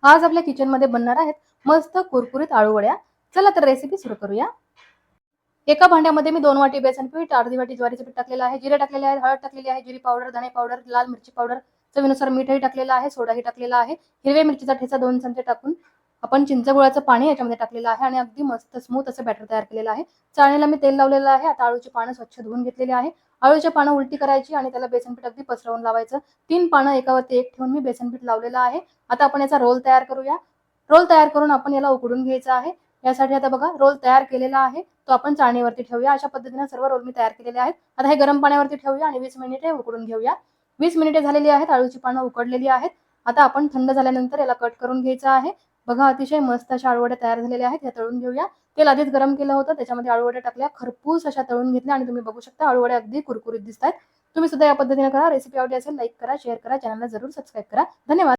आज आपल्या किचन मध्ये बनणार आहेत मस्त कुरकुरीत आळू वड्या। चला तर रेसिपी सुरू करूया। एका भांड्यामध्ये मी 2 वाटी बेसन पीठ, अर्धी वाटी ज्वारीचे पीठ टाकलेलं आहे, जिरे टाकलेले आहे, हळद टाकलेली आहे, जिरी पावडर, धणे पावडर, लाल मिरची पावडर, चवीनुसार मीठही टाकलेलं आहे, सोडाही टाकलेला आहे, हिरव्या मिरचीचा ठेचा 2 चमचे टाकून आपण चिंच गुळाचं पाणी याच्यामध्ये टाकलेलं आहे आणि अगदी मस्त स्मूथ असं बॅटर तयार केलेलं आहे। चाळणीला मी तेल लावलेलं आहे। आता आळूची पानं स्वच्छ धुवून घेतलेली आहे। आळूची पानं उलटी करायची आणि त्याला बेसन पीठ अगदी पसरवून लावायचं। 3 पानं एकावरती एक ठेवून मी बेसन पीठ लावलेलं आहे। आता आपण याचा रोल तयार करूया। रोल तयार करून आपण याला उकडून घ्यायचा आहे। यासाठी आता बघा रोल तयार केलेला आहे, तो आपण चाळणीवरती ठेवूया। अशा पद्धतीने सर्व रोल मी तयार केलेले आहेत। आता हे गरम पाण्यावरती ठेवूया आणि 20 मिनिटे उकडून घेऊया। 20 मिनिटे झालेली आहेत, आळूची पानं उकडलेली आहेत। आता आपण थंड झाल्यानंतर याला कट करून घ्यायचं आहे। बघा अतिशय मस्त अशा आळूवड्या तयार झालेल्या आहेत। या तळून घेऊया। तेल आधीच गरम केलं होतं, त्याच्यामध्ये आळूवड्या टाकल्या, खरपूस अशा तळून घेतल्या आणि तुम्ही बघू शकता आळूवड्या अगदी कुरकुरीत दिसतात। तुम्ही सुद्धा या पद्धतीने करा। रेसिपी आवडली असेल लाईक करा, शेअर करा, चॅनलला जरूर सबस्क्राईब करा। धन्यवाद।